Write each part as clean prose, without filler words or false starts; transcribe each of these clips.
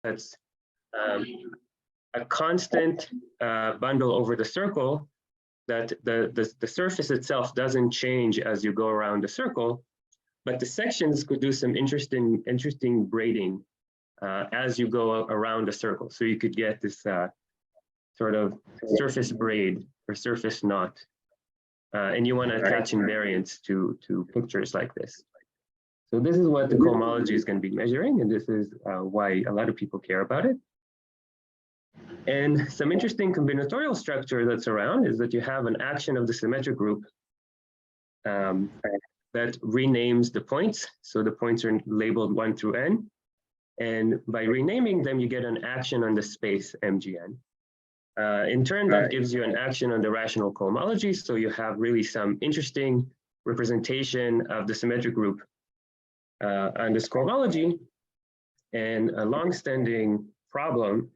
that's a constant bundle over the circle, that the surface itself doesn't change as you go around the circle, but the sections could do some interesting braiding as you go around the circle. So you could get this sort of surface braid or surface knot. And you want to attach invariants to pictures like this. So this is what the cohomology is going to be measuring, and this is why a lot of people care about it. And some interesting combinatorial structure that's around is that you have an action of the symmetric group that renames the points. So the points are labeled 1 through n. And by renaming them, you get an action on the space MGN. In turn, that gives you an action on the rational cohomology. So you have really some interesting representation of the symmetric group on this cohomology. And a long-standing problem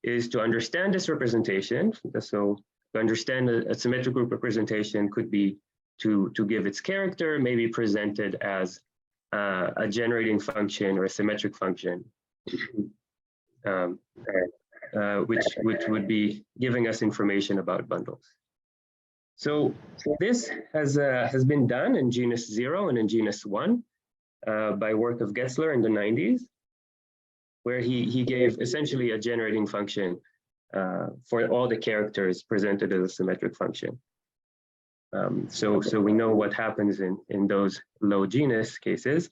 is to understand this representation. So to understand a symmetric group representation could be to give its character, maybe presented as a generating function or a symmetric function, which would be giving us information about bundles. So this has been done in genus 0 and in genus 1 by work of Getzler in the 90s, where he gave essentially a generating function for all the characters presented as a symmetric function. So we know what happens in those low genus cases.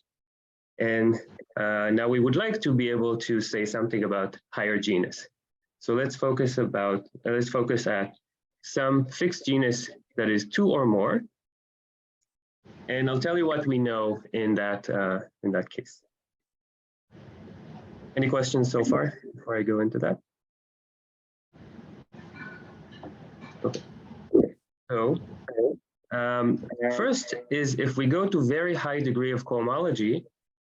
And now we would like to be able to say something about higher genus. So let's focus at some fixed genus that is 2 or more. And I'll tell you what we know in that case. Any questions so far before I go into that? Okay. So first is, if we go to very high degree of cohomology,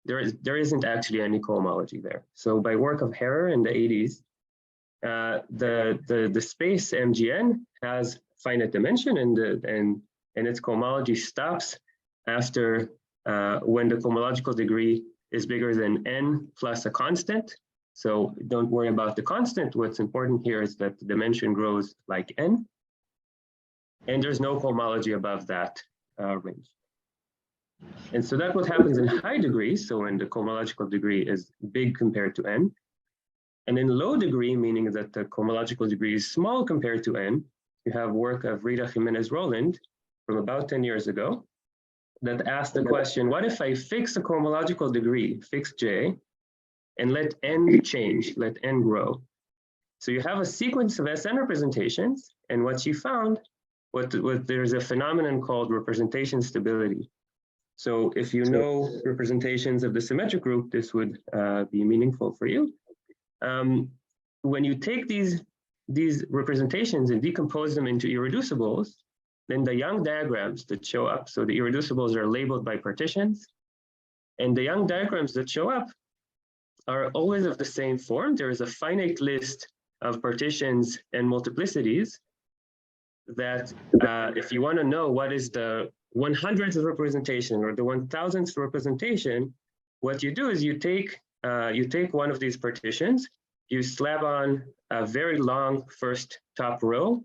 there isn't actually any cohomology there. So by work of Harrer in the 80s, the space MGN has finite dimension, and its cohomology stops after when the cohomological degree is bigger than n plus a constant. So don't worry about the constant. What's important here is that the dimension grows like n, and there's no cohomology above that range. And so that's what happens in high degrees. So when the cohomological degree is big compared to n, and in low degree, meaning that the cohomological degree is small compared to n, you have work of Rita Jimenez Roland from about 10 years ago that asked the question, what if I fix a cohomological degree, fix j, and let n change, let n grow? So you have a sequence of SN representations, and what she found, there's a phenomenon called representation stability. So if you know representations of the symmetric group, this would be meaningful for you. When you take these representations and decompose them into irreducibles, then the Young diagrams that show up, so the irreducibles are labeled by partitions, and the Young diagrams that show up are always of the same form. There is a finite list of partitions and multiplicities that if you want to know what is the 100th representation or the 1000th representation, what you do is you take one of these partitions, you slap on a very long first top row,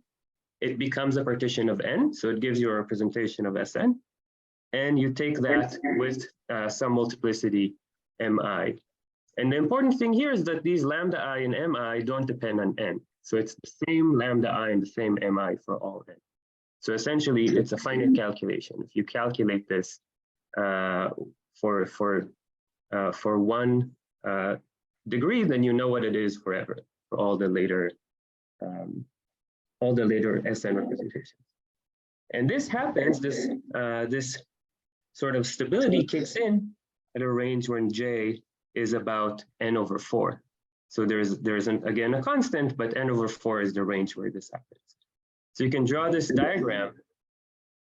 it becomes a partition of n, so it gives you a representation of Sn, and you take that with some multiplicity mi. And the important thing here is that these lambda I and mi don't depend on n. So it's the same lambda I and the same mi for all n. So essentially, it's a finite calculation. If you calculate this for one degree, then you know what it is forever for all the later SN representations. And this happens. This sort of stability kicks in at a range when j is about n over 4. So there's again a constant, but n over 4 is the range where this happens. So you can draw this diagram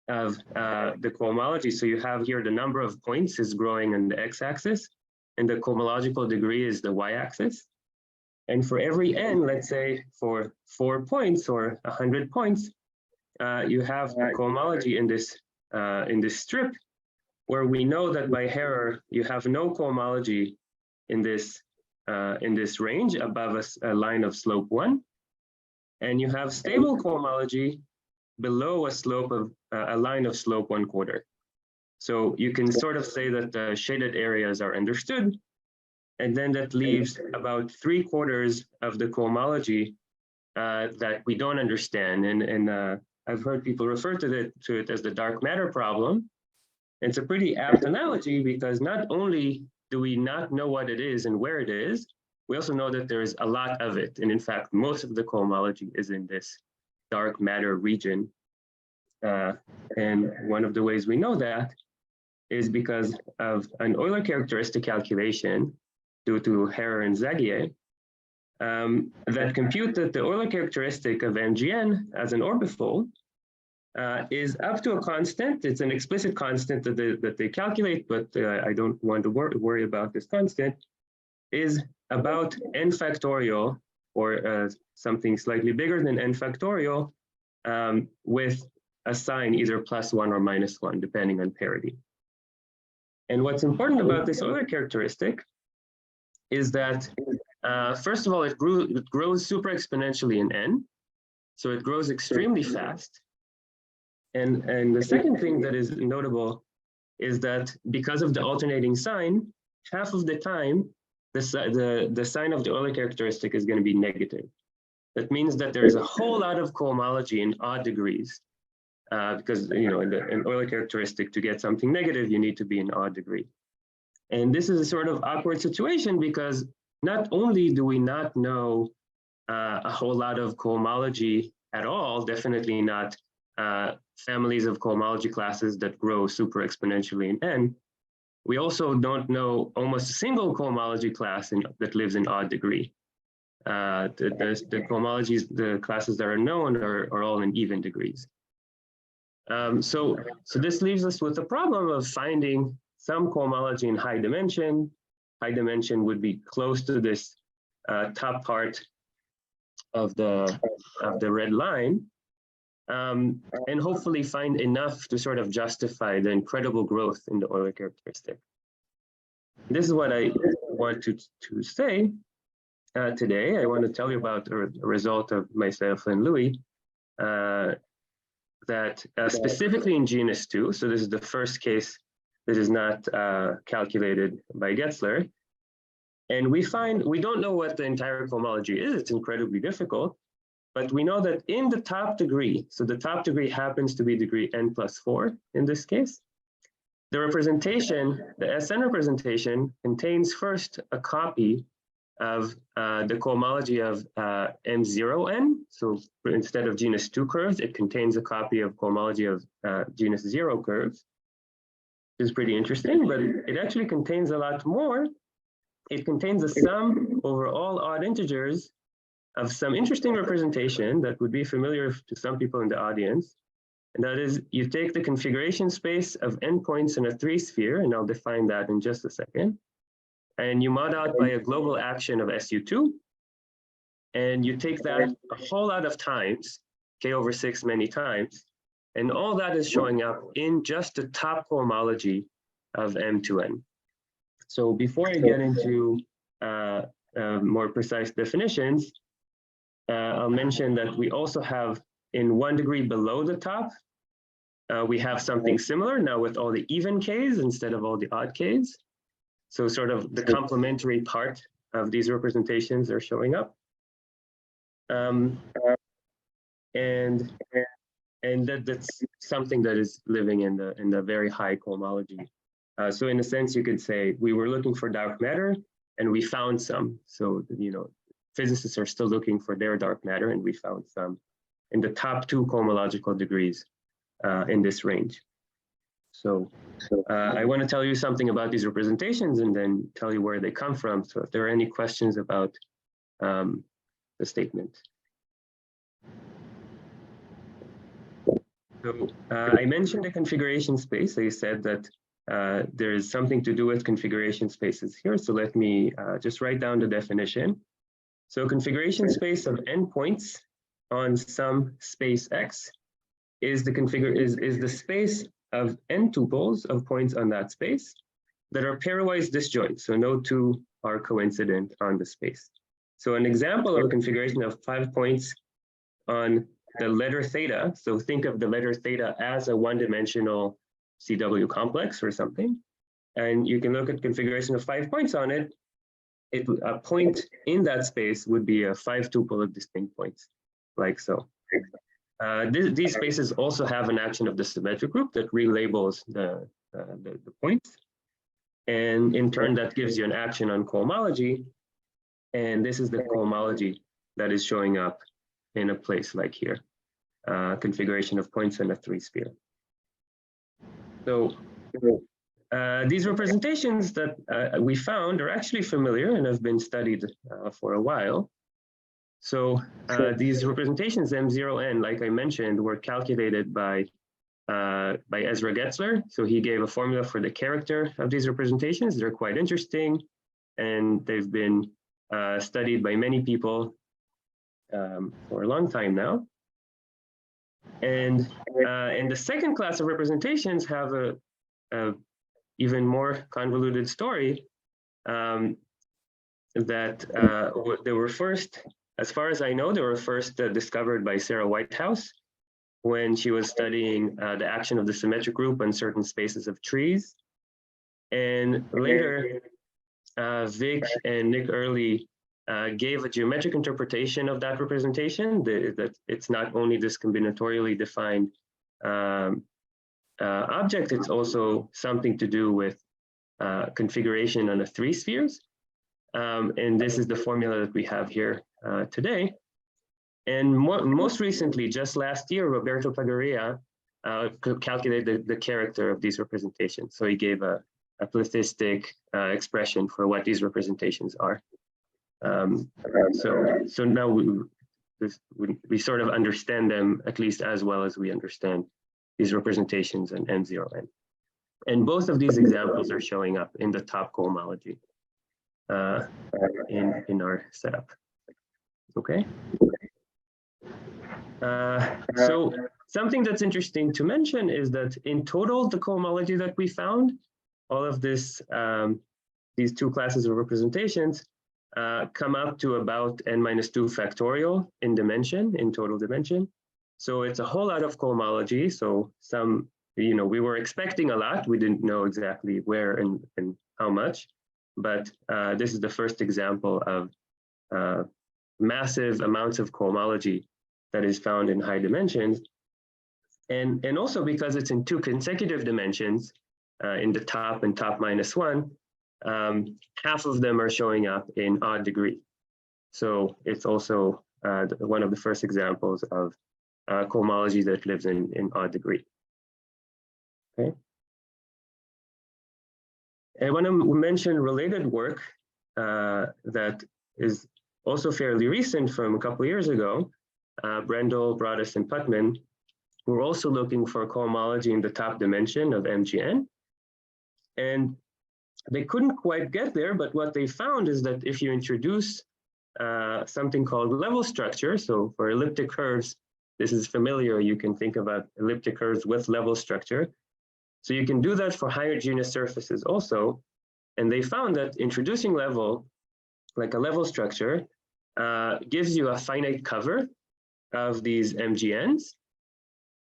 of the cohomology. So you have here the number of points is growing on the x-axis, and the cohomological degree is the y-axis. And for every n, let's say for 4 points or 100 points, you have the cohomology in this strip, where we know that by Harrer you have no cohomology in this in this range above a line of slope 1. And you have stable cohomology below a slope of a line of slope 1/4. So you can sort of say that the shaded areas are understood, and then that leaves about 3/4 of the cohomology that we don't understand. And I've heard people refer to it as the dark matter problem. It's a pretty apt analogy because not only do we not know what it is and where it is, we also know that there is a lot of it. And in fact, most of the cohomology is in this dark matter region. And one of the ways we know that is because of an Euler characteristic calculation due to Herrer and Zagier that compute that the Euler characteristic of MGN as an orbifold is up to a constant. It's an explicit constant that they calculate, but I don't want to worry about this constant, is about n factorial, or something slightly bigger than n factorial, with a sign either +1 or -1, depending on parity. And what's important about this Euler characteristic is that, first of all, it grows super exponentially in n, so it grows extremely fast. And the second thing that is notable is that because of the alternating sign, half of the time, the sign of the Euler characteristic is going to be negative. That means that there is a whole lot of cohomology in odd degrees, because in an Euler characteristic, to get something negative, you need to be in odd degree. And this is a sort of awkward situation because not only do we not know a whole lot of cohomology at all, definitely not families of cohomology classes that grow super exponentially in n, we also don't know almost a single cohomology class that lives in odd degree. The cohomologies, the classes that are known are all in even degrees. So this leaves us with the problem of finding some cohomology in high dimension. High dimension would be close to this top part of the red line, and hopefully find enough to sort of justify the incredible growth in the Euler characteristic. This is what I want to say today. I want to tell you about a result of myself and Louis, that specifically in genus 2, so this is the first case that is not calculated by Getzler, and we don't know what the entire cohomology is. It's incredibly difficult, but we know that in the top degree, so the top degree happens to be degree n+4 in this case, the representation, the SN representation, contains first a copy of the cohomology of M0n. So instead of genus 2 curves, it contains a copy of cohomology of genus 0 curves, which is pretty interesting, but it actually contains a lot more. It contains a sum over all odd integers of some interesting representation that would be familiar to some people in the audience. And that is, you take the configuration space of n points in a 3-sphere, and I'll define that in just a second, and you mod out by a global action of SU2, and you take that a whole lot of times, k/6 many times, and all that is showing up in just the top cohomology of M2n. So before I get into more precise definitions, I'll mention that we also have in 1 degree below the top, we have something similar now with all the even k's instead of all the odd k's. So sort of the complementary part of these representations are showing up. And that's something that is living in the very high cohomology. So in a sense, you could say we were looking for dark matter and we found some. So, physicists are still looking for their dark matter, and we found some in the top 2 cohomological degrees in this range. So I want to tell you something about these representations and then tell you where they come from. So if there are any questions about the statement. So I mentioned the configuration space. I said that there is something to do with configuration spaces here. So let me just write down the definition. So configuration space of n points on some space X is the space of n tuples of points on that space. that are pairwise disjoint. So no two are coincident on the space. So an example of a configuration of 5 points on the letter theta. So think of the letter theta as a one-dimensional CW complex or something. And you can look at configuration of 5 points on it. A point in that space would be a 5 tuple of distinct points, like so. These spaces also have an action of the symmetric group that relabels the points. And in turn, that gives you an action on cohomology. And this is the cohomology that is showing up in a place like here, configuration of points in a 3-sphere. So these representations that we found are actually familiar and have been studied for a while. So these representations M0n, like I mentioned, were calculated by Ezra Getzler. So he gave a formula for the character of these representations. They're quite interesting, and they've been studied by many people for a long time now. And the second class of representations have a even more convoluted story that they were first, as far as I know, they were first discovered by Sarah Whitehouse when she was studying the action of the symmetric group on certain spaces of trees. And later, Vic and Nick Early gave a geometric interpretation of that representation, that it's not only this combinatorially defined object, it's also something to do with configuration on the 3 spheres. And this is the formula that we have here today. And most recently, just last year, Roberto Pagaria calculated the character of these representations. So he gave a plethistic expression for what these representations are. So now we sort of understand them at least as well as we understand these representations in M0n. And both of these examples are showing up in the top cohomology in our setup. Okay. So something that's interesting to mention is that in total, the cohomology that we found, all of this, these two classes of representations come up to about n-2 factorial in dimension, in total dimension. So it's a whole lot of cohomology. So some, we were expecting a lot. We didn't know exactly where and how much, but this is the first example of massive amounts of cohomology that is found in high dimensions. And also because it's in 2 consecutive dimensions, in the top and top -1, half of them are showing up in odd degree. So it's also one of the first examples of cohomology that lives in odd degree. Okay. I want to mention related work that is also fairly recent from a couple of years ago. Brendel, Broadus, and Putman were also looking for cohomology in the top dimension of MGN. And they couldn't quite get there, but what they found is that if you introduce something called level structure, so for elliptic curves, this is familiar, you can think about elliptic curves with level structure. So you can do that for higher genus surfaces also. And they found that introducing level, like a level structure, gives you a finite cover of these MGNs.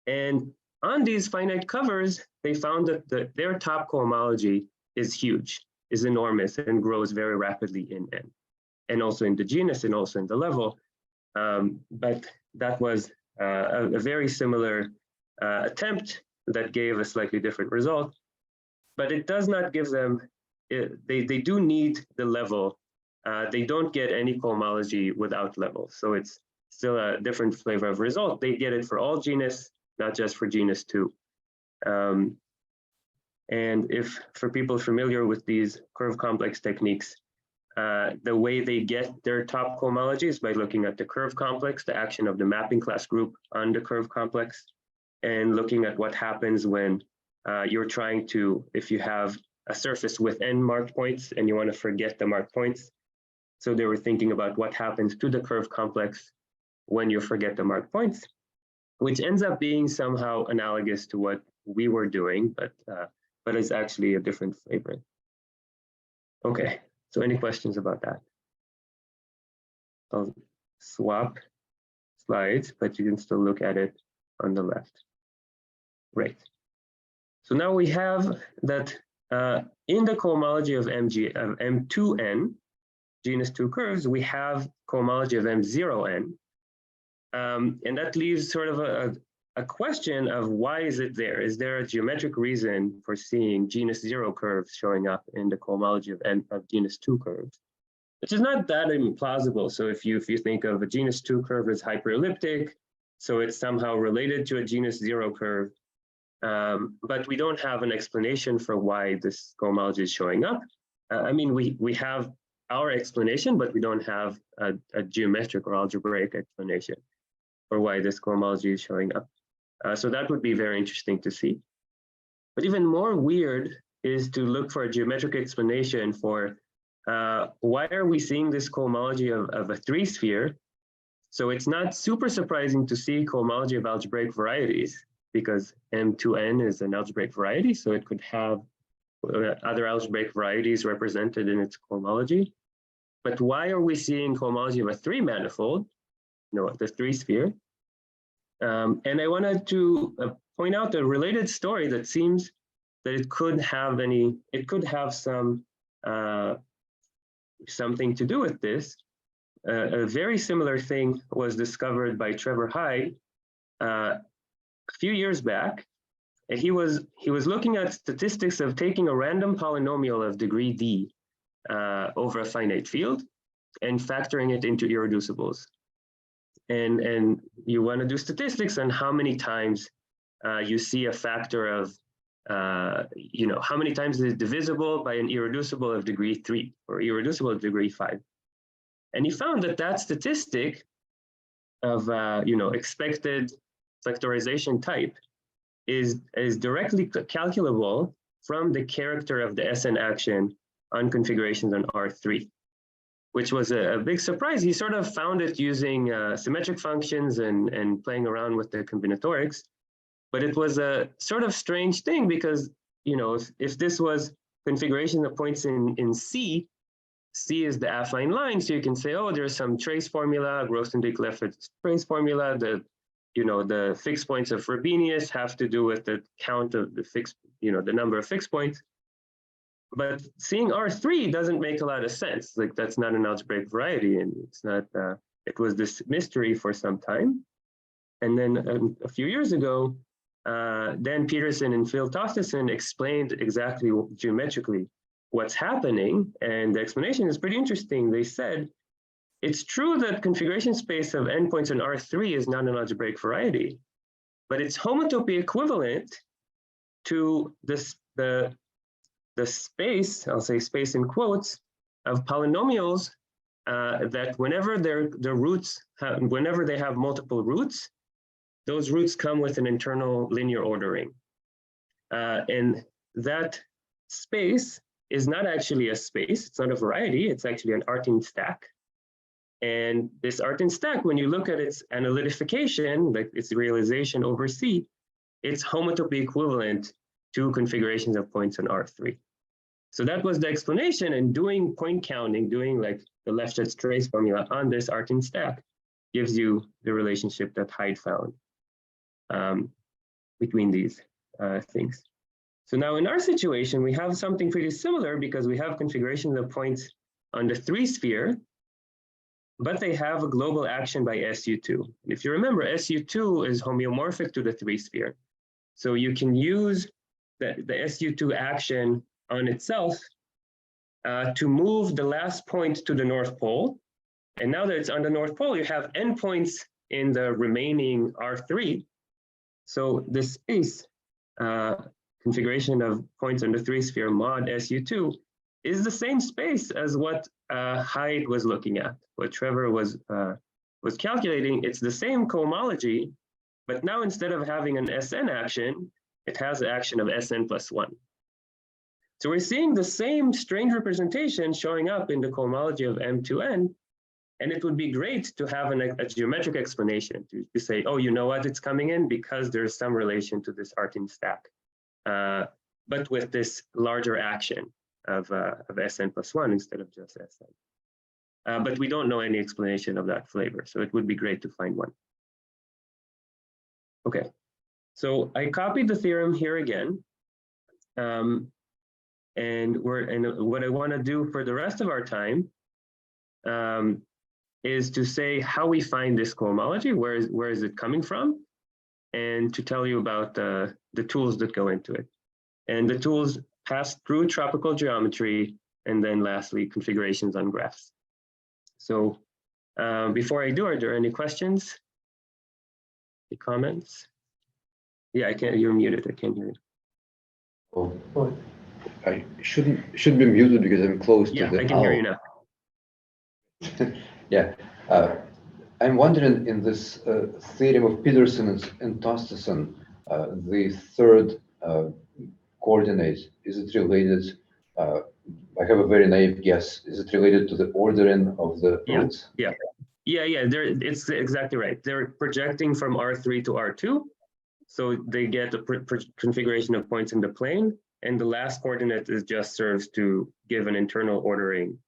And on these finite covers, they found that their top cohomology is huge, is enormous, and grows very rapidly in N, and also in the genus and also in the level. But that was a very similar attempt that gave a slightly different result. But it does not give them, they do need the level. They don't get any cohomology without level. So it's still a different flavor of result. They get it for all genus, not just for genus 2. And if for people familiar with these curve complex techniques, the way they get their top cohomology is by looking at the curve complex, the action of the mapping class group on the curve complex, and looking at what happens when you're trying to, if you have a surface with n marked points and you want to forget the marked points. So they were thinking about what happens to the curve complex when you forget the marked points, which ends up being somehow analogous to what we were doing, but is actually a different flavor. Okay, so any questions about that? I'll swap slides, but you can still look at it on the left. Right. So now we have that in the cohomology of M2n, genus 2 curves, we have cohomology of M0n. And that leaves sort of a question of why is it there? Is there a geometric reason for seeing genus 0 curves showing up in the cohomology of genus 2 curves? Which is not that implausible. So if you think of a genus 2 curve as hyperelliptic, so it's somehow related to a genus 0 curve, but we don't have an explanation for why this cohomology is showing up. I mean, we have our explanation, but we don't have a geometric or algebraic explanation for why this cohomology is showing up. So that would be very interesting to see. But even more weird is to look for a geometric explanation for why are we seeing this cohomology of a 3-sphere? So it's not super surprising to see cohomology of algebraic varieties, because M2n is an algebraic variety, so it could have other algebraic varieties represented in its cohomology. But why are we seeing cohomology of a 3-manifold, the 3-sphere? And I wanted to point out a related story that seems that it could have some something to do with this. A very similar thing was discovered by Trevor Hyde a few years back. And he was looking at statistics of taking a random polynomial of degree d over a finite field and factoring it into irreducibles. And you want to do statistics on how many times you see a factor of, how many times it is divisible by an irreducible of degree 3 or irreducible of degree 5. And he found that statistic of, expected factorization type is directly calculable from the character of the SN action on configurations on R3, which was a big surprise. He sort of found it using symmetric functions and playing around with the combinatorics. But it was a sort of strange thing because, if this was configuration of points in C, C is the affine line. So you can say, oh, there's some trace formula, Grothendieck-Lefferts trace formula. The fixed points of Frobenius have to do with the count of the fixed, the number of fixed points. But seeing R3 doesn't make a lot of sense. Like, that's not an algebraic variety, and it's not. It was this mystery for some time, and then a few years ago, Dan Peterson and Phil Toftison explained exactly geometrically what's happening, and the explanation is pretty interesting. They said it's true that configuration space of endpoints in R3 is not an algebraic variety, but it's homotopy equivalent to the space, I'll say space in quotes, of polynomials that whenever whenever they have multiple roots, those roots come with an internal linear ordering. And that space is not actually a space, it's not a variety, it's actually an Artin stack. And this Artin stack, when you look at its analytification, like its realization over C, it's homotopy equivalent to configurations of points in R3. So that was the explanation, and doing point counting, doing like the Lefferts trace formula on this Artin stack gives you the relationship that Hyde found between these things. So now in our situation, we have something pretty similar because we have configurations of points on the 3-sphere, but they have a global action by SU2. And if you remember, SU2 is homeomorphic to the 3-sphere. So you can use the SU2 action on itself to move the last point to the North Pole. And now that it's on the North Pole, you have endpoints in the remaining R3. So the space configuration of points on the 3-sphere mod SU2 is the same space as what Hyde was looking at, what Trevor was calculating. It's the same cohomology, but now instead of having an SN action, it has the action of SN plus 1. So we're seeing the same strange representation showing up in the cohomology of M2n, and it would be great to have a geometric explanation to say, oh, you know what, it's coming in because there's some relation to this Artin stack, but with this larger action. of Sn plus 1 instead of just Sn. But we don't know any explanation of that flavor, so it would be great to find one. Okay, so I copied the theorem here again. And what I want to do for the rest of our time is to say how we find this cohomology, where is it coming from, and to tell you about the tools that go into it. And the tools pass through tropical geometry, and then lastly, configurations on graphs. So before I do, are there any questions? Any comments? Yeah, I can't, you're muted, I can't hear you. Oh, I should be muted because I'm close to the I can hear you now. Yeah, I'm wondering in this theorem of Peterson and Tosteson, the third coordinate, is it related? I have a very naive guess. Is it related to the ordering of the roots? Yeah. It's exactly right. They're projecting from R3 to R2. So they get a configuration of points in the plane, and the last coordinate just serves to give an internal ordering.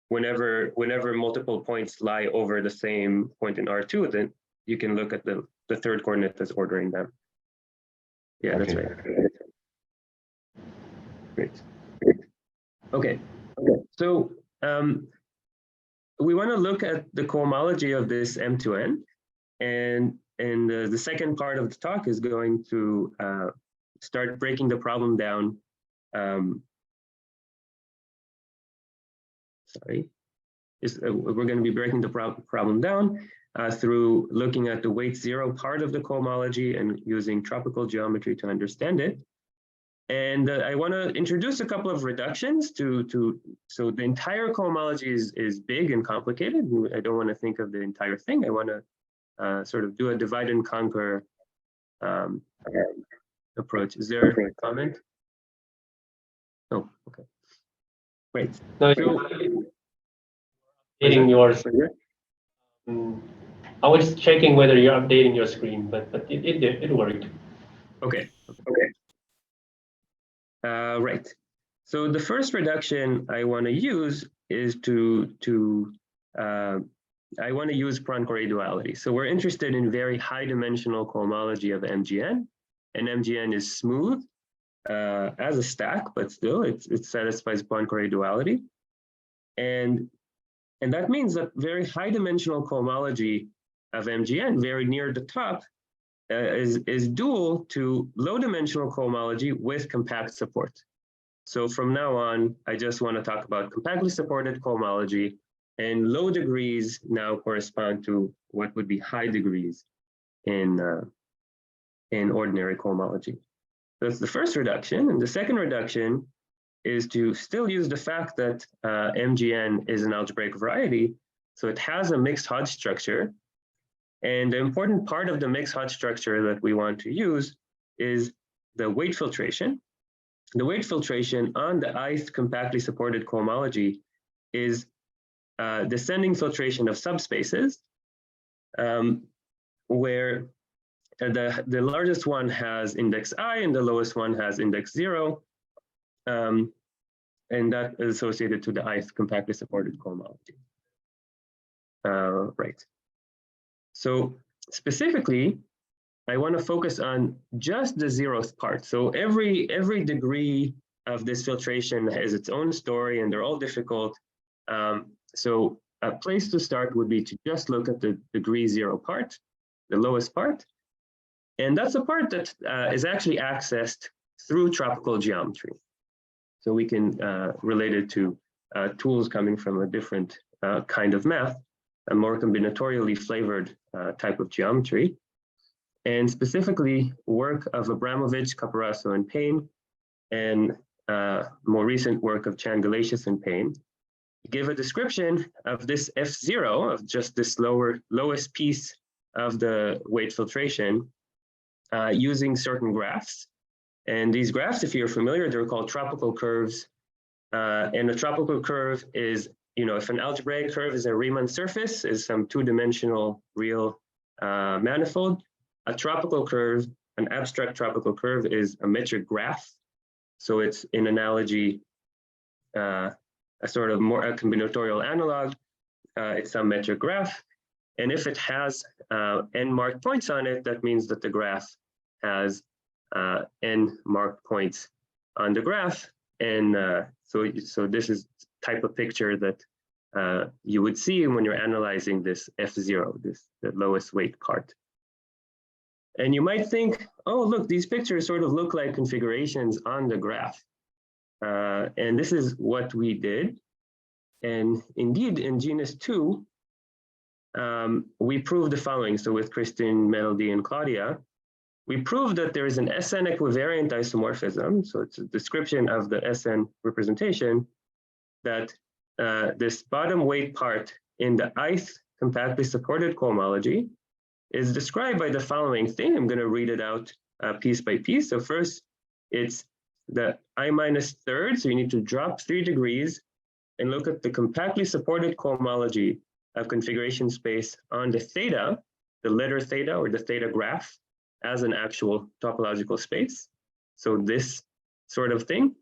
Whenever multiple points lie over the same point in R2, then you can look at the third coordinate as ordering them. Yeah, okay. That's right. Great. Okay. So we want to look at the cohomology of this M2N, and the second part of the talk is going to start breaking the problem down. We're going to be breaking the problem down through looking at the weight zero part of the cohomology and using tropical geometry to understand it. And I want to introduce a couple of reductions so the entire cohomology is big and complicated. I don't want to think of the entire thing. I want to sort of do a divide and conquer approach. Is there a comment? Oh, okay. Great. No, updating yours. I was checking whether you're updating your screen, but it worked. Okay. Right. So the first reduction I want to use is I want to use Poincare duality. So we're interested in very high dimensional cohomology of MGN, and MGN is smooth as a stack, but still it satisfies Poincare duality. And that means that very high dimensional cohomology of MGN, very near the top, is dual to low dimensional cohomology with compact support. So from now on, I just want to talk about compactly supported cohomology, and low degrees now correspond to what would be high degrees in ordinary cohomology. That's the first reduction. And the second reduction is to still use the fact that MGN is an algebraic variety. So it has a mixed Hodge structure. And the important part of the mixed Hodge structure that we want to use is the weight filtration. The weight filtration on the ith compactly supported cohomology is descending filtration of subspaces, where the largest one has index I and the lowest one has index 0. And that is associated to the ith compactly supported cohomology. Right. So specifically, I want to focus on just the 0th part. So every degree of this filtration has its own story, and they're all difficult. So a place to start would be to just look at the degree 0 part, the lowest part. And that's a part that is actually accessed through tropical geometry. So we can relate it to tools coming from a different kind of math, a more combinatorially flavored type of geometry. And specifically work of Abramovich, Caparaso, and Payne, and more recent work of Chan, Galatius, and Payne, give a description of this F0, of just this lowest piece of the weight filtration, using certain graphs. And these graphs, if you're familiar, they're called tropical curves. And a tropical curve is, if an algebraic curve is a Riemann surface, is some two-dimensional real manifold. A tropical curve, an abstract tropical curve, is a metric graph. So it's in analogy a sort of more a combinatorial analog. It's a metric graph. And if it has n marked points on it, that means that the graph has n marked points on the graph. And so this is type of picture that you would see when you're analyzing this F0, the lowest weight part. And you might think, oh, look, these pictures sort of look like configurations on the graph. And this is what we did. And indeed, in genus 2, we proved the following. So with Kristen, Melody, and Claudia, we proved that there is an SN equivariant isomorphism. So it's a description of the SN representation that this bottom weight part in the ith compactly supported cohomology is described by the following thing. I'm going to read it out piece by piece. So first, it's the I minus third. So you need to drop 3 degrees and look at the compactly supported cohomology of configuration space on the theta, the letter theta or the theta graph as an actual topological space. So this sort of thing,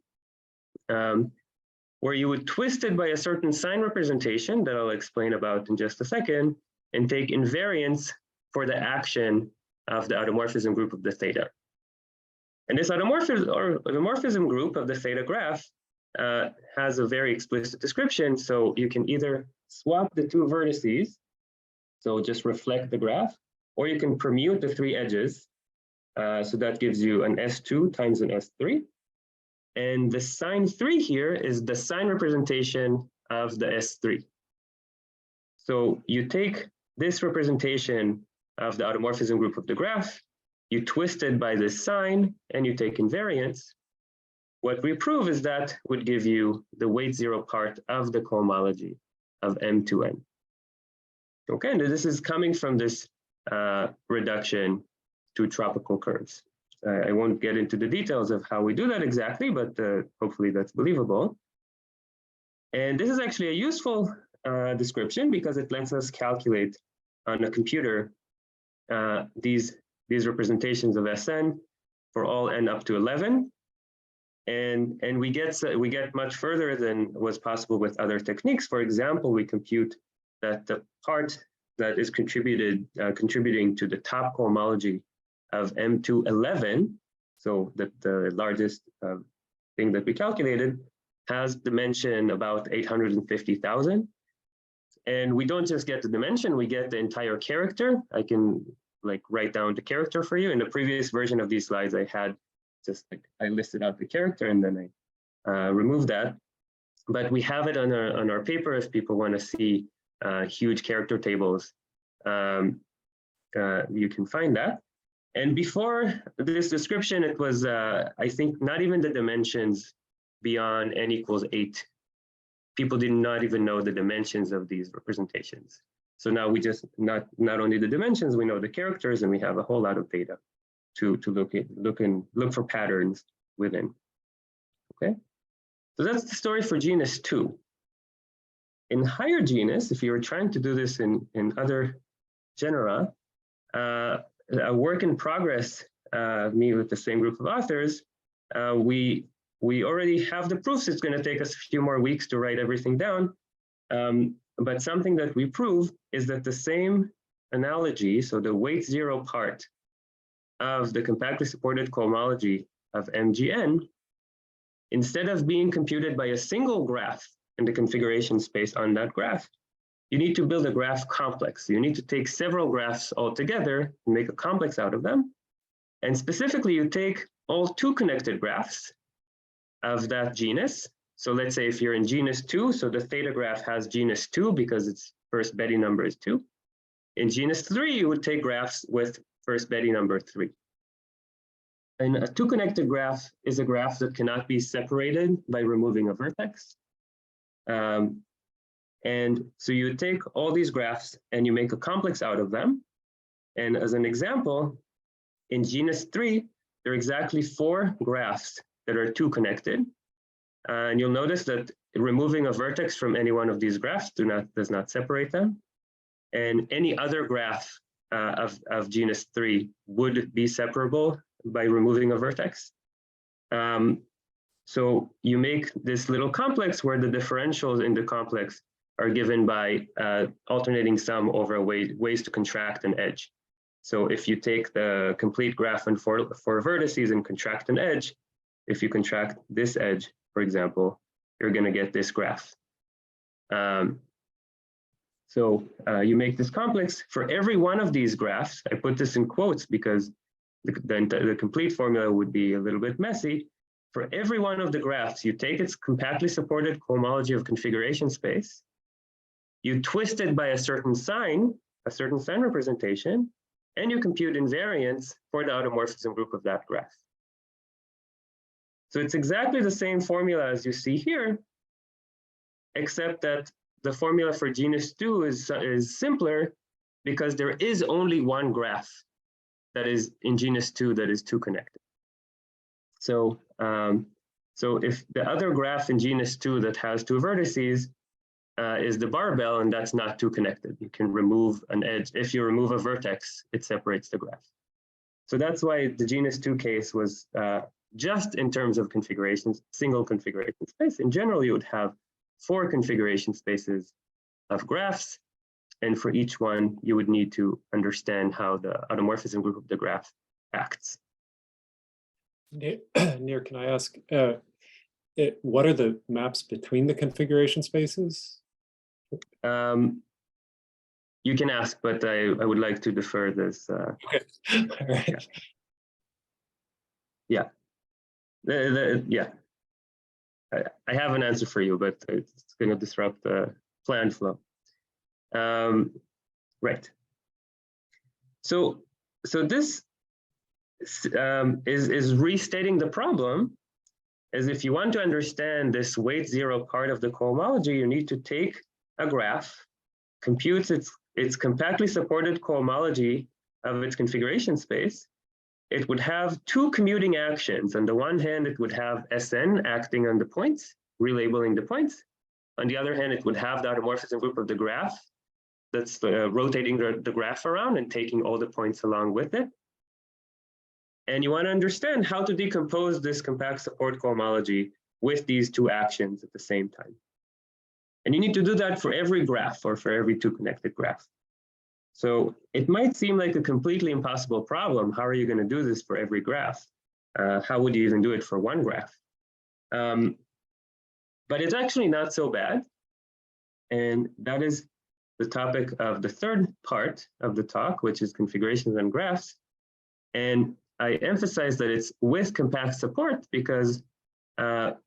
where you would twist it by a certain sign representation that I'll explain about in just a second, and take invariance for the action of the automorphism group of the theta. And this automorphism group of the theta graph has a very explicit description. So you can either swap the 2 vertices, so just reflect the graph, or you can permute the 3 edges. So that gives you an S2 times an S3. And the sign 3 here is the sign representation of the S3. So you take this representation of the automorphism group of the graph, you twist it by this sign, and you take invariance. What we prove is that would give you the weight 0 part of the cohomology of M2N. Okay, and this is coming from this reduction to tropical curves. I won't get into the details of how we do that exactly, but hopefully that's believable. And this is actually a useful description because it lets us calculate on a computer these representations of Sn for all n up to 11. And we get much further than was possible with other techniques. For example, we compute that the part that is contributing to the top cohomology of M211, so that the largest thing that we calculated, has dimension about 850,000. And we don't just get the dimension, we get the entire character. I can write down the character for you. In the previous version of these slides, I had I listed out the character and then I removed that. But we have it on our paper if people want to see huge character tables. You can find that. And before this description, it was, I think, not even the dimensions beyond n equals 8. People did not even know the dimensions of these representations. So now we just, not only the dimensions, we know the characters, and we have a whole lot of data to look for patterns within. Okay, so that's the story for genus 2. In higher genus, if you were trying to do this in other genera, a work in progress, me with the same group of authors, we already have the proofs. It's going to take us a few more weeks to write everything down. But something that we prove is that the same analogy, so the weight 0 part of the compactly supported cohomology of MGN, instead of being computed by a single graph in the configuration space on that graph, you need to build a graph complex. You need to take several graphs all together and make a complex out of them. And specifically, you take all 2 connected graphs of that genus. So let's say if you're in genus 2, so the theta graph has genus 2 because its first Betti number is 2. In genus 3, you would take graphs with first Betti number 3. And a 2 connected graph is a graph that cannot be separated by removing a vertex. And so you take all these graphs and you make a complex out of them. And as an example, in genus 3, there are exactly 4 graphs that are 2 connected. And you'll notice that removing a vertex from any one of these graphs does not separate them. And any other graph of genus 3 would be separable by removing a vertex. So you make this little complex where the differentials in the complex are given by alternating sum over ways to contract an edge. So if you take the complete graph and four vertices and contract an edge, if you contract this edge, for example, you're going to get this graph. So you make this complex for every one of these graphs. I put this in quotes because the complete formula would be a little bit messy. For every one of the graphs, you take its compactly supported cohomology of configuration space, you twist it by a certain sign representation, and you compute invariance for the automorphism group of that graph. So it's exactly the same formula as you see here, except that the formula for genus 2 is simpler because there is only one graph that is in genus 2 that is 2 connected. So, so if the other graph in genus 2 that has 2 vertices is the barbell, and that's not 2 connected, you can remove an edge. If you remove a vertex, it separates the graph. So that's why the genus 2 case was just in terms of configurations, single configuration space. In general, you would have 4 configuration spaces of graphs, and for each one, you would need to understand how the automorphism group of the graph acts. Nir, can I ask, what are the maps between the configuration spaces? You can ask, but I would like to defer this. Okay, all right. Yeah. Yeah. I have an answer for you, but it's going to disrupt the planned flow. Right. So this is restating the problem, as if you want to understand this weight 0 part of the cohomology, you need to take a graph, compute its compactly supported cohomology of its configuration space. It would have 2 commuting actions. On the one hand, it would have Sn acting on the points, relabeling the points. On the other hand, it would have the automorphism group of the graph that's rotating the graph around and taking all the points along with it. And you want to understand how to decompose this compact support cohomology with these 2 actions at the same time. And you need to do that for every graph or for every 2 connected graphs. So it might seem like a completely impossible problem. How are you going to do this for every graph? How would you even do it for 1 graph? But it's actually not so bad. And that is the topic of the 3rd part of the talk, which is configurations and graphs. And I emphasize that it's with compact support because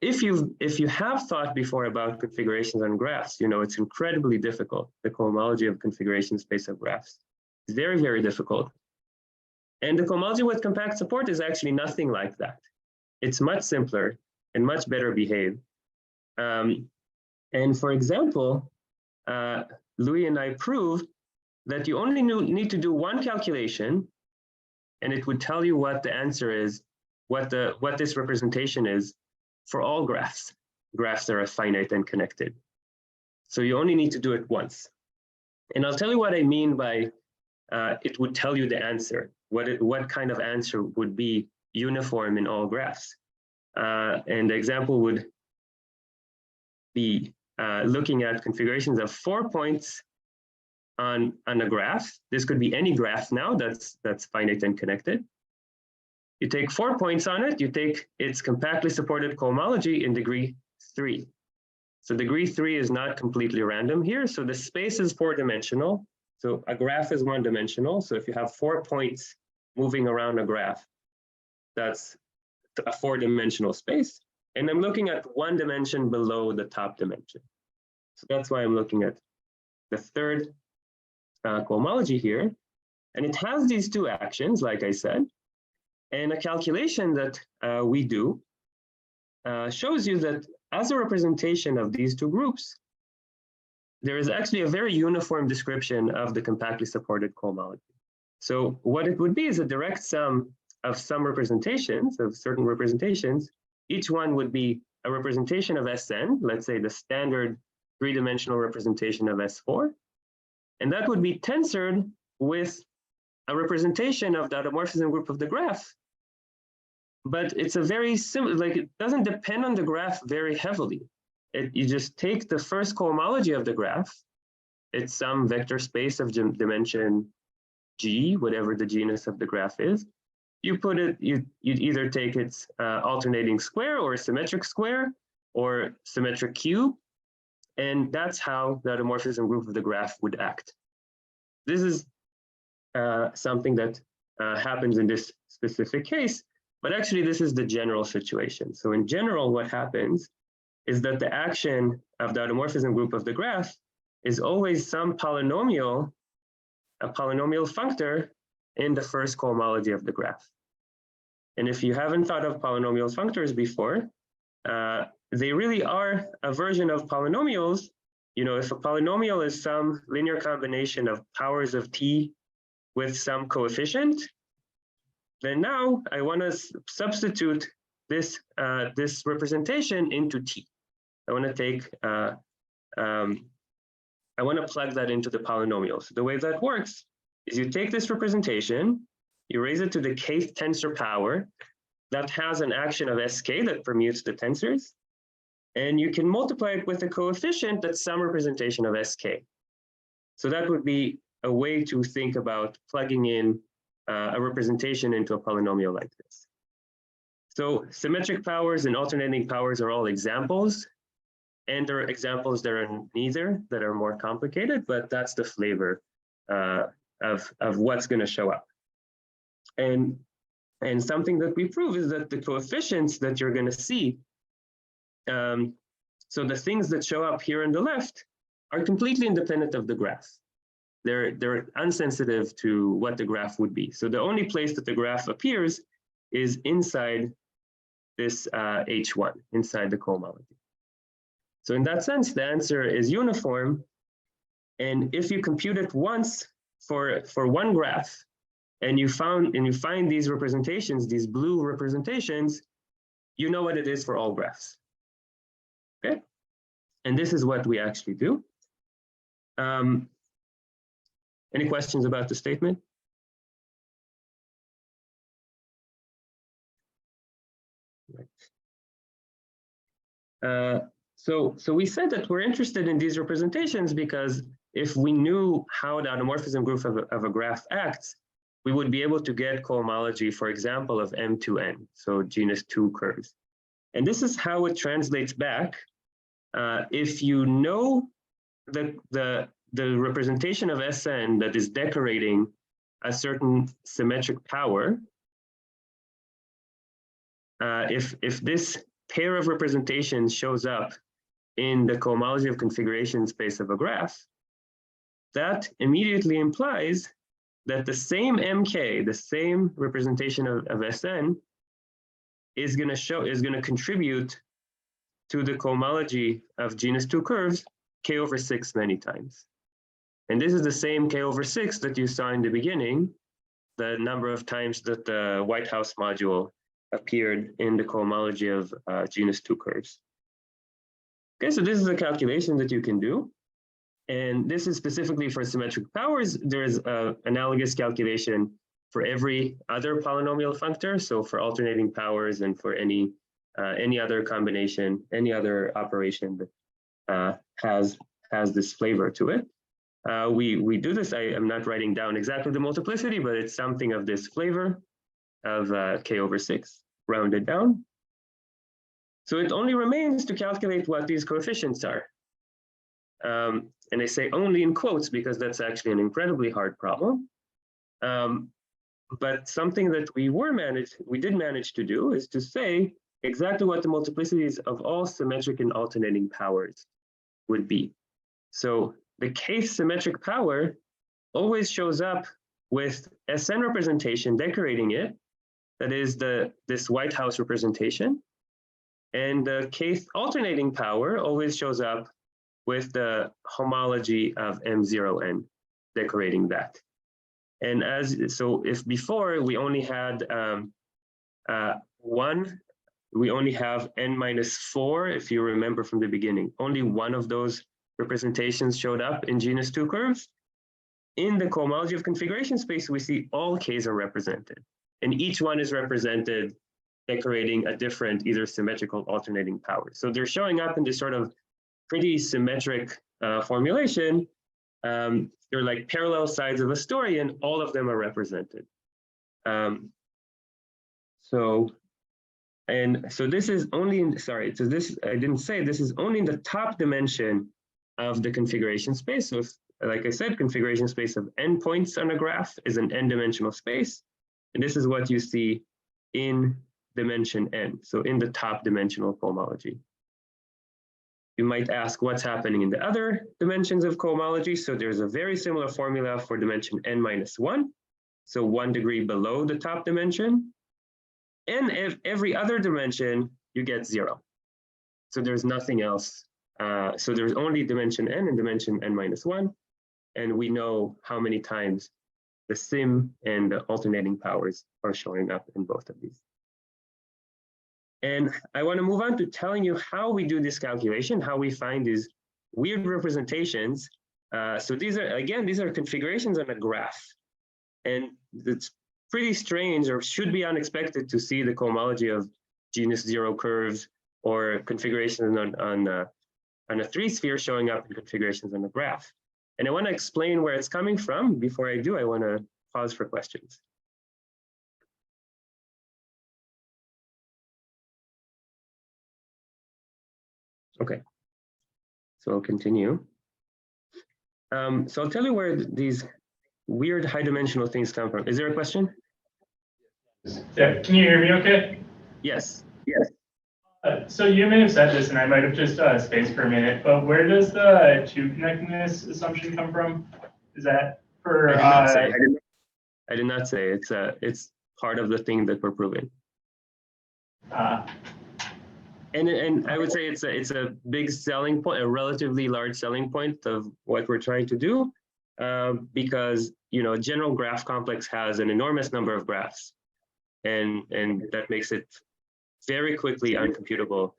if you have thought before about configurations and graphs, you know it's incredibly difficult. The cohomology of configuration space of graphs is very, very difficult. And the cohomology with compact support is actually nothing like that. It's much simpler and much better behaved. And for example, Louis and I proved that you only need to do 1 calculation, and it would tell you what the answer is, what this representation is for all graphs that are finite and connected. So you only need to do it once. And I'll tell you what I mean by it would tell you the answer, what kind of answer would be uniform in all graphs. And the example would be looking at configurations of 4 points on a graph. This could be any graph now that's finite and connected. You take 4 points on it, you take its compactly supported cohomology in degree 3. So degree 3 is not completely random here. So the space is 4-dimensional. So a graph is 1-dimensional. So if you have 4 points moving around a graph, that's a 4-dimensional space. And I'm looking at 1 dimension below the top dimension. So that's why I'm looking at the 3rd cohomology here. And it has these 2 actions, like I said. And a calculation that we do shows you that as a representation of these 2 groups, there is actually a very uniform description of the compactly supported cohomology. So what it would be is a direct sum of some representations, of certain representations. Each one would be a representation of Sn, let's say the standard 3-dimensional representation of S4. And that would be tensored with a representation of the automorphism group of the graph but it's a very simple, like it doesn't depend on the graph very heavily. You just take the first cohomology of the graph. It's some vector space of dimension G, whatever the genus of the graph is. You put it, you'd either take its alternating square or symmetric square or symmetric cube, and that's how the automorphism group of the graph would act. This is something that happens in this specific case, but actually this is the general situation. So in general, what happens is that the action of the automorphism group of the graph is always some polynomial, a polynomial functor in the first cohomology of the graph. And if you haven't thought of polynomial functors before, they really are a version of polynomials. You know, if a polynomial is some linear combination of powers of t with some coefficient, then now I want to substitute this, this representation into t. I want to take, I want to plug that into the polynomial. So the way that works is you take this representation, you raise it to the kth tensor power that has an action of sk that permutes the tensors, and you can multiply it with a coefficient that's some representation of sk. So that would be a way to think about plugging in a representation into a polynomial like this. So symmetric powers and alternating powers are all examples, and there are examples that are neither, that are more complicated, but that's the flavor of what's going to show up. And something that we prove is that the coefficients that you're going to see, so the things that show up here on the left are completely independent of the graph. They're unsensitive to what the graph would be. So the only place that the graph appears is inside this H1, inside the cohomology. So in that sense, the answer is uniform. And if you compute it once for one graph, and you find these representations, these blue representations, you know what it is for all graphs. Okay, and this is what we actually do. Any questions about the statement? So we said that we're interested in these representations because if we knew how the automorphism group of a graph acts, we would be able to get cohomology, for example, of M to N, so genus 2 curves. And this is how it translates back. If you know the representation of Sn that is decorating a certain symmetric power, if this pair of representations shows up in the cohomology of configuration space of a graph, that immediately implies that the same MK, the same representation of Sn, is going to contribute to the cohomology of genus 2 curves k/6 many times. And this is the same k/6 that you saw in the beginning, the number of times that the White House module appeared in the cohomology of genus 2 curves. Okay, so this is a calculation that you can do. And this is specifically for symmetric powers. There is an analogous calculation for every other polynomial functor. So for alternating powers and for any other combination, any other operation that has this flavor to it. We do this. I am not writing down exactly the multiplicity, but it's something of this flavor of k/6 rounded down. So it only remains to calculate what these coefficients are. And I say only in quotes because that's actually an incredibly hard problem. But something that we did manage to do is to say exactly what the multiplicities of all symmetric and alternating powers would be. So the kth symmetric power always shows up with Sn representation decorating it, that is this White House representation. And the kth alternating power always shows up with the homology of M0n decorating that. And so if before we only had we only have n-4, if you remember from the beginning, only one of those representations showed up in genus 2 curves. In the cohomology of configuration space, we see all k's are represented, and each one is represented decorating a different, either symmetrical alternating power. So they're showing up in this sort of pretty symmetric formulation. They're like parallel sides of a story, and all of them are represented. So this is only in, sorry, so this, I didn't say, this is only in the top dimension of the configuration space. So if, like I said, configuration space of n points on a graph is an n-dimensional space. And this is what you see in dimension n, so in the top dimensional cohomology. You might ask what's happening in the other dimensions of cohomology. So there's a very similar formula for dimension n-1, so 1 degree below the top dimension. And if every other dimension, you get 0. So there's nothing else. So there's only dimension n and dimension n-1. And we know how many times the sim and the alternating powers are showing up in both of these. And I want to move on to telling you how we do this calculation, how we find these weird representations. So these are, again, these are configurations on a graph. And it's pretty strange, or should be unexpected, to see the cohomology of genus 0 curves or configurations on a 3-sphere showing up in configurations on a graph. And I want to explain where it's coming from. Before I do, I want to pause for questions. Okay, so I'll continue. So I'll tell you where these weird high-dimensional things come from. Is there a question? Yeah, can you hear me okay? Yes, yes. So you may have said this, and I might have just spaced for a minute, but where does the two connectedness assumption come from? Is that for? I did not say. It's part of the thing that we're proving. And I would say it's a big selling point, a relatively large selling point of what we're trying to do, because a general graph complex has an enormous number of graphs, and that makes it very quickly uncomputable.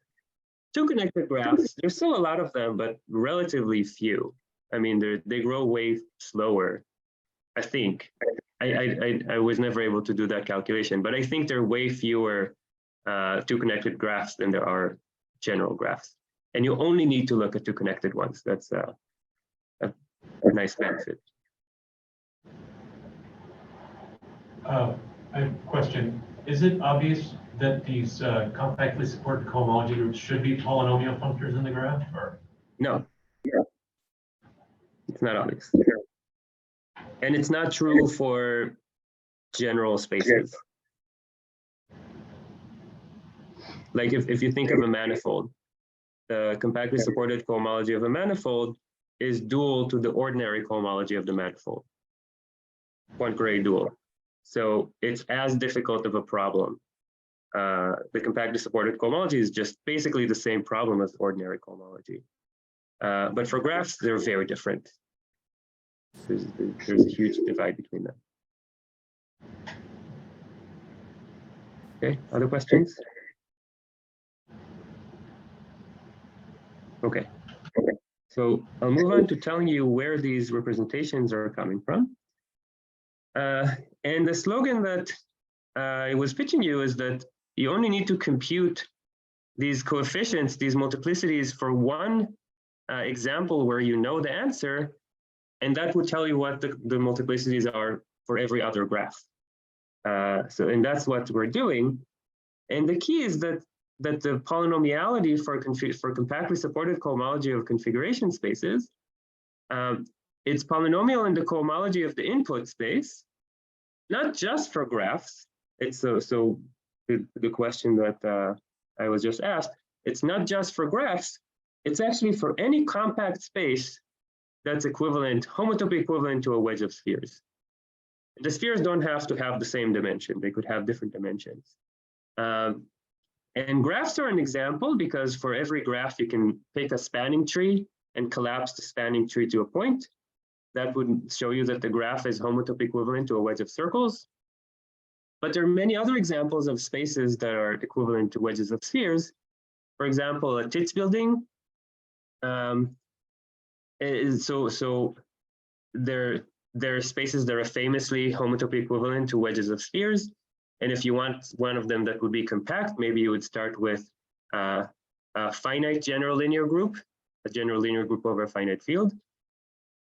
Two connected graphs, there's still a lot of them, but relatively few. I mean, they grow way slower, I think. I was never able to do that calculation, but I think there are way fewer two connected graphs than there are general graphs. And you only need to look at two connected ones. That's a nice benefit. I have a question. Is it obvious that these compactly supported cohomology groups should be polynomial functors in the graph? Or? No, it's not obvious. And it's not true for general spaces. Like if you think of a manifold, the compactly supported cohomology of a manifold is dual to the ordinary cohomology of the manifold. Poincare dual. So it's as difficult of a problem. The compactly supported cohomology is just basically the same problem as ordinary cohomology. But for graphs, they're very different. There's a huge divide between them. Okay, other questions? Okay, so I'll move on to telling you where these representations are coming from. And the slogan that I was pitching you is that you only need to compute these coefficients, these multiplicities, for one example where you know the answer, and that would tell you what the multiplicities are for every other graph. And that's what we're doing. And the key is that the polynomiality for compactly supported cohomology of configuration spaces, it's polynomial in the cohomology of the input space, not just for graphs. It's so the question that I was just asked, it's not just for graphs, it's actually for any compact space that's equivalent, homotopy equivalent to a wedge of spheres. The spheres don't have to have the same dimension, they could have different dimensions. And graphs are an example because for every graph, you can pick a spanning tree and collapse the spanning tree to a point. That would show you that the graph is homotopy equivalent to a wedge of circles. But there are many other examples of spaces that are equivalent to wedges of spheres. For example, a TITS building. So there are spaces that are famously homotopy equivalent to wedges of spheres. And if you want one of them that would be compact, maybe you would start with a finite general linear group, a general linear group over a finite field.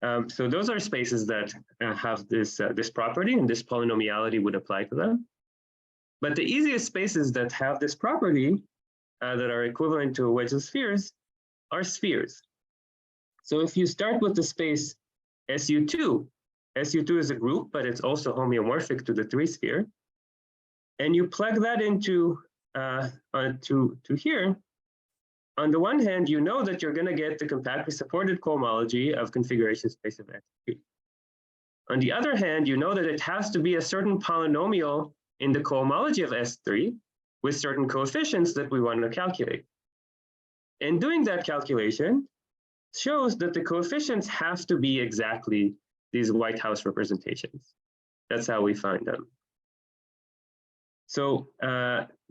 So those are spaces that have this property, and this polynomiality would apply to them. But the easiest spaces that have this property that are equivalent to wedge of spheres are spheres. So if you start with the space SU2, SU2 is a group, but it's also homeomorphic to the 3-sphere, and you plug that into to here. On the one hand, you know that you're going to get the compactly supported cohomology of configuration space of S3. On the other hand, you know that it has to be a certain polynomial in the cohomology of S3 with certain coefficients that we want to calculate. And doing that calculation shows that the coefficients have to be exactly these Whitehouse representations. That's how we find them. So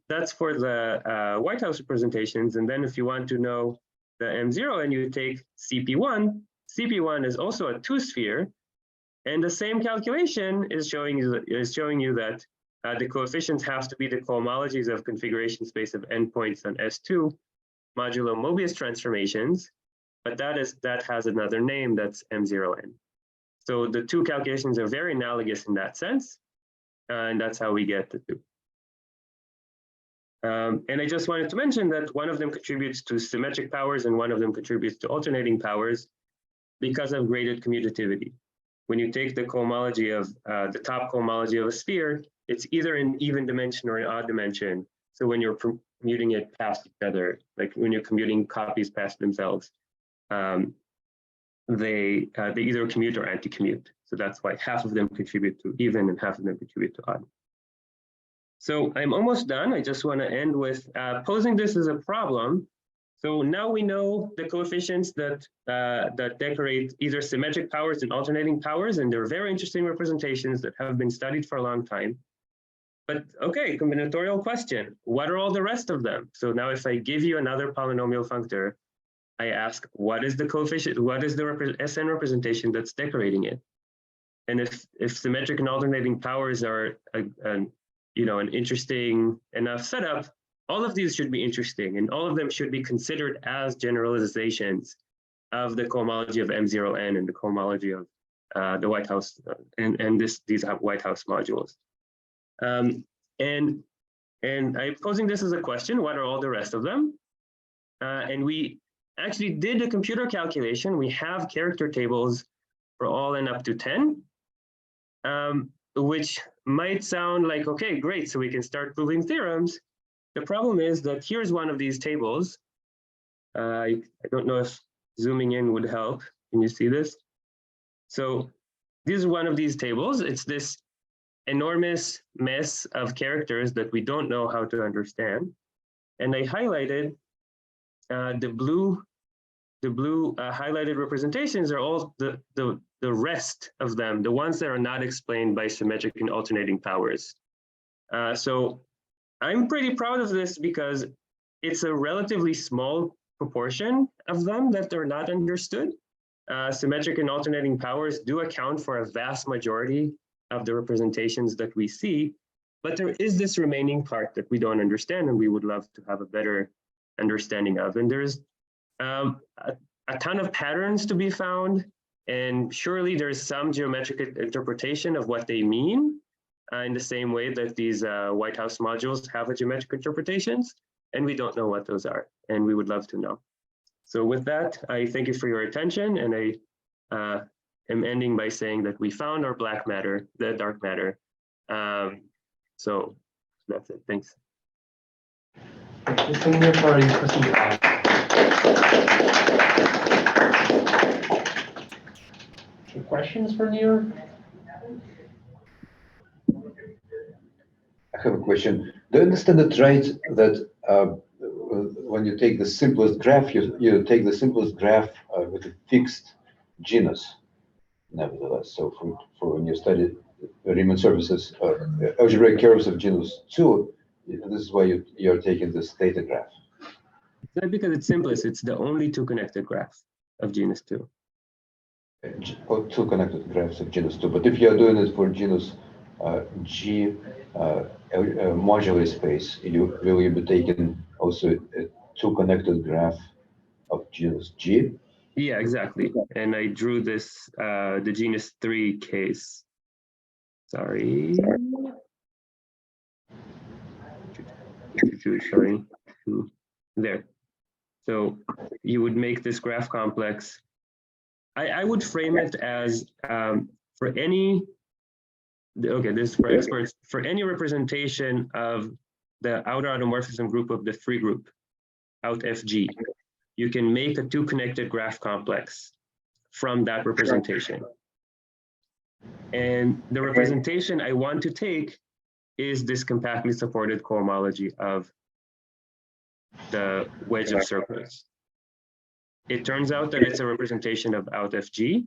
that's for the Whitehouse representations. And then if you want to know the M0 and you take CP1, CP1 is also a 2-sphere. And the same calculation is showing you that the coefficients have to be the cohomologies of configuration space of endpoints on S2 modulo Mobius transformations, but that has another name, that's M0n. So the two calculations are very analogous in that sense, and that's how we get the two. And I just wanted to mention that one of them contributes to symmetric powers and one of them contributes to alternating powers because of graded commutativity. When you take the cohomology of the top cohomology of a sphere, it's either in even dimension or in odd dimension. So when you're commuting it past each other, like when you're commuting copies past themselves, they either commute or anti-commute. So that's why half of them contribute to even and half of them contribute to odd. So I'm almost done. I just want to end with posing this as a problem. So now we know the coefficients that decorate either symmetric powers and alternating powers, and they're very interesting representations that have been studied for a long time. But okay, combinatorial question, what are all the rest of them? So now if I give you another polynomial functor, I ask, what is the coefficient, what is the SN representation that's decorating it? And if symmetric and alternating powers are an interesting enough setup, all of these should be interesting, and all of them should be considered as generalizations of the cohomology of M0n and the cohomology of the Whitehouse and these Whitehouse modules. And I'm posing this as a question, what are all the rest of them? And we actually did a computer calculation. We have character tables for all n up to 10, which might sound like, okay, great, so we can start proving theorems. The problem is that here's one of these tables. I don't know if zooming in would help. Can you see this? So this is one of these tables. It's this enormous mess of characters that we don't know how to understand. And I highlighted the blue highlighted representations are all the rest of them, the ones that are not explained by symmetric and alternating powers. So I'm pretty proud of this because it's a relatively small proportion of them that are not understood. Symmetric and alternating powers do account for a vast majority of the representations that we see, but there is this remaining part that we don't understand and we would love to have a better understanding of. And there's a ton of patterns to be found, and surely there's some geometric interpretation of what they mean in the same way that these Whitehouse modules have a geometric interpretations, and we don't know what those are, and we would love to know. So with that, I thank you for your attention, and I am ending by saying that we found our black matter, the dark matter. So that's it, thanks. Just in here for your question. Any questions for Neil? I have a question. Do you understand it right that when you take the simplest graph, you take the simplest graph with a fixed genus, nevertheless? So for when you study Riemann surfaces, algebraic curves of genus 2, this is why you're taking this theta graph. Not because it's simplest, it's the only two connected graphs of genus 2. Two connected graphs of genus 2, but if you're doing it for genus G moduli space, will you be taking also a two connected graph of genus G? Yeah, exactly. And I drew this, the genus 3 case. Sorry. Sorry. There. So you would make this graph complex. I would frame it as for any, okay, this is for experts, for any representation of the outer automorphism group of the free group, out FG, you can make a two connected graph complex from that representation. And the representation I want to take is this compactly supported cohomology of the wedge of circles. It turns out that it's a representation of out FG,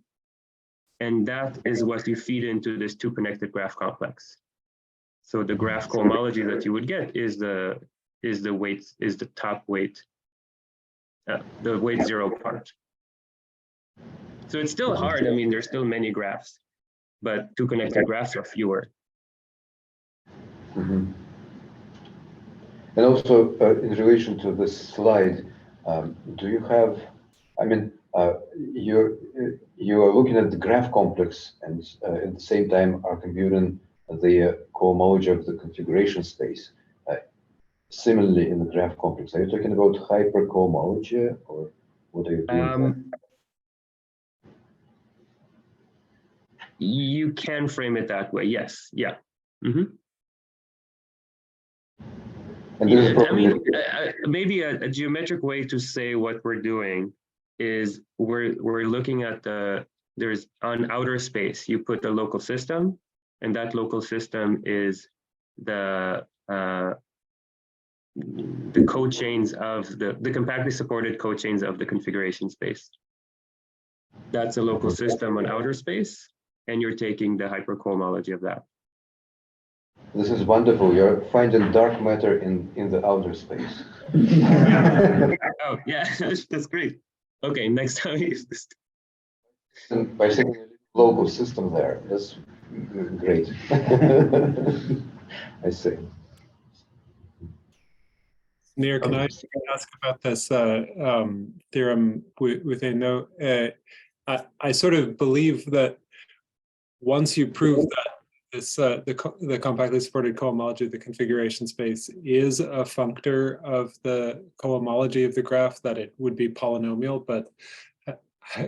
and that is what you feed into this two connected graph complex. So the graph cohomology that you would get is the top weight, the weight zero part. So it's still hard. I mean, there's still many graphs, but two connected graphs are fewer. Mm-hmm. And also, in relation to this slide, do you have, I mean, you are looking at the graph complex and at the same time are computing the cohomology of the configuration space. Similarly, in the graph complex, are you talking about hypercohomology, or what are you doing? You can frame it that way, yes, yeah. Mm-hmm. And this is I mean, maybe a geometric way to say what we're doing is we're looking at there's on outer space, you put the local system, and that local system is the cochains of the compactly supported cochains of the configuration space. That's a local system on outer space, and you're taking the hypercohomology of that. This is wonderful. You're finding dark matter in the outer space. Oh, yeah, that's great. Okay, next time I use this. And by saying a local system there, that's great. I see. Nir, can I ask about this theorem with a note? I sort of believe that once you prove that this the compactly supported cohomology of the configuration space is a functor of the cohomology of the graph, that it would be polynomial, but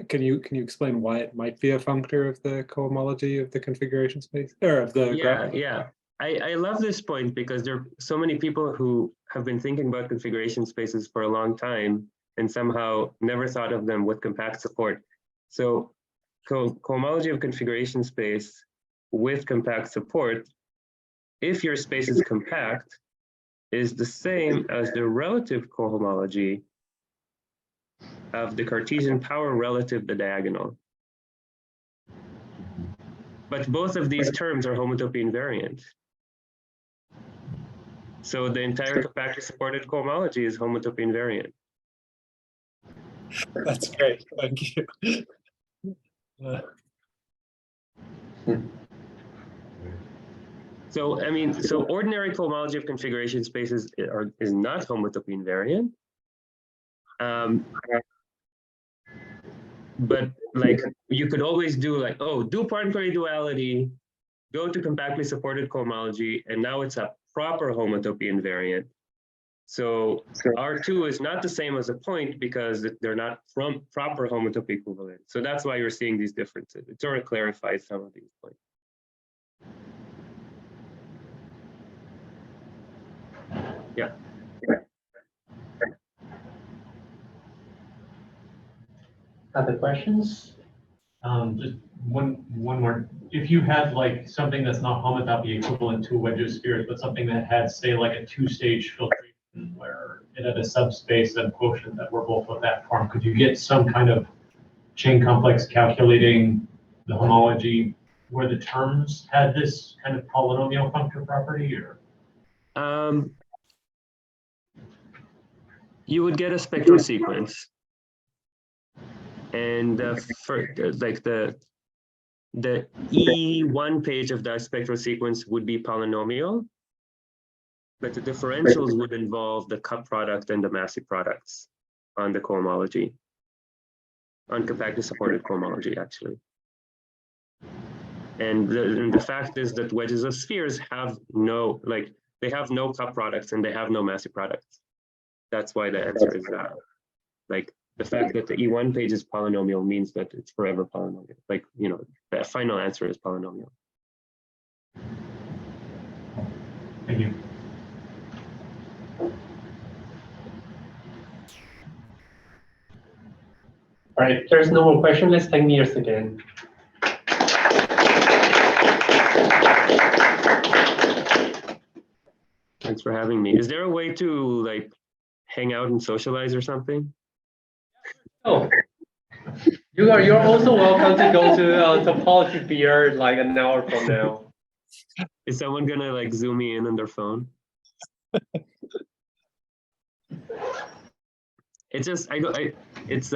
can you explain why it might be a functor of the cohomology of the configuration space, or of the graph? Yeah. I love this point because there are so many people who have been thinking about configuration spaces for a long time and somehow never thought of them with compact support. So cohomology of configuration space with compact support, if your space is compact, is the same as the relative cohomology of the Cartesian power relative the diagonal. But both of these terms are homotopy invariant. So the entire compactly supported cohomology is homotopy invariant. That's great, thank you. So, I mean, so ordinary cohomology of configuration spaces is not homotopy invariant. But like, you could always do like, oh, do Poincare duality, go to compactly supported cohomology, and now it's a proper homotopy invariant. So R2 is not the same as a point because they're not from proper homotopy equivalent. So that's why you're seeing these differences. It sort of clarifies some of these points. Yeah. Other questions? Just one more. If you had like something that's not homotopy equivalent to a wedge of spheres, but something that had, say, like a two-stage filtration where it had a subspace and quotient that were both of that form, could you get some kind of chain complex calculating the homology where the terms had this kind of polynomial functor property, or? You would get a spectral sequence. And for like the E1 page of the spectral sequence would be polynomial, but the differentials would involve the cup product and the massive products on the cohomology, on compactly supported cohomology, actually. And the fact is that wedges of spheres have no, like, they have no cup products and they have no massive products. That's why the answer is that. Like, the fact that the E1 page is polynomial means that it's forever polynomial. Like, you know, the final answer is polynomial. Thank you. All right, if there's no more question, let's thank Niels again. Thanks for having me. Is there a way to like hang out and socialize or something? Oh, you're also welcome to go to topology beer like an hour from now. Is someone gonna like zoom me in on their phone? It's just it's